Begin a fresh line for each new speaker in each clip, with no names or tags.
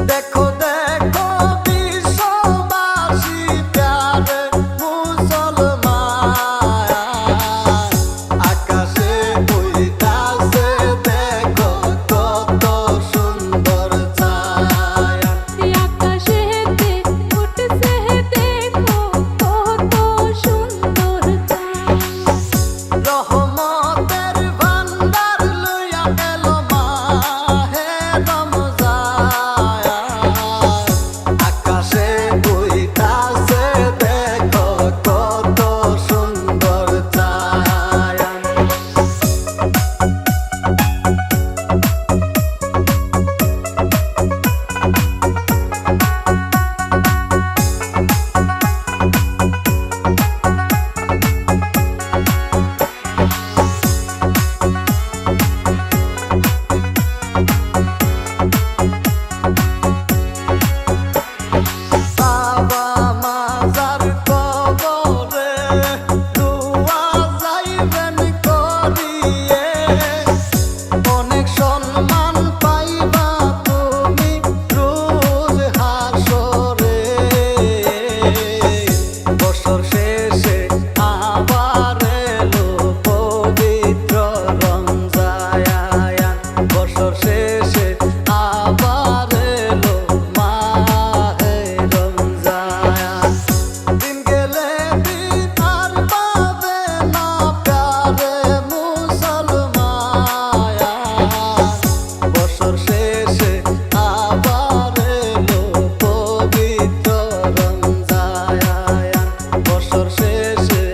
দেখো দেখো বিশ্ববাসী প্যারে মুসলমান, আকাশে উড়িতাছে দেখো কত সুন্দর ছায়া।
আকাশেতে উঠছে দেখো কত সুন্দর ছায়া।
রহমতের ভান্ডার লইয়া গেল মাহে রমজান, আকাশে উড়িতাছে দেখো কত সুন্দর ছায়া। বাবা মাজার কবরে দুয়া যাইবেন করিয়ে, অনেক সম্মান পাইবা তুমি রোজ হাসরে। বছর শেষে আবার এলো পবিত্র রমজান, বছর শেষে আবার এলো মাহে রমজান। দিন গেলে দিন আর পাবে না প্যারে মুসলমান, বছর শেষে আবার এলো পবিত্র রমজান, বছর শেষে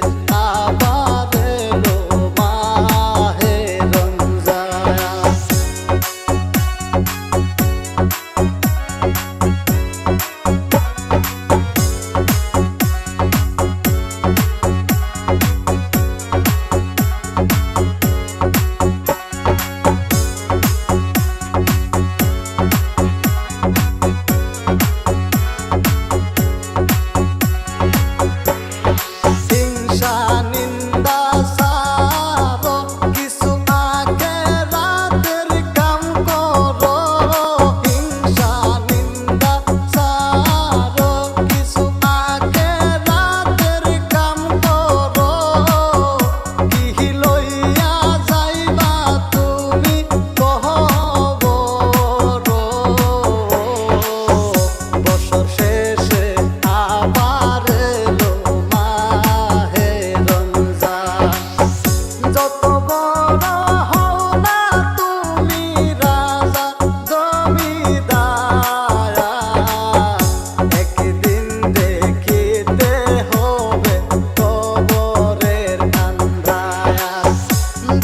আবার এলো মাহে রমজান। হিংসা নিন্দা সারো, কিছু আগে রাতের কাম করো। হিংসা নিন্দা সারো, কিছু আগে রাতের কাম করো। কি লইয়া যাইবা তুমি কহবর, বছর শেষে আবার এলো মাহে রমজান। যত বড় হও না তুমি রাজা জমিদার, একদিন দেখিতে হবে কবরের আন্ধার।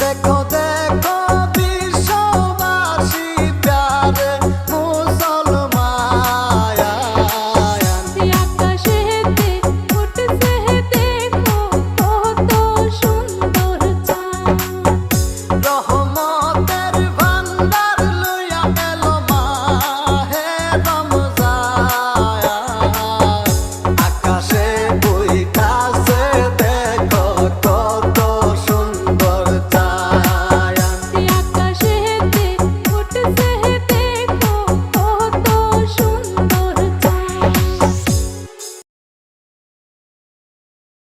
দেখো দেখো বিশ্ববাসী প্যারে মুসলমান,
আকাশেতে উঠছে দেখো কত সুন্দর চাঁদ।
রহমত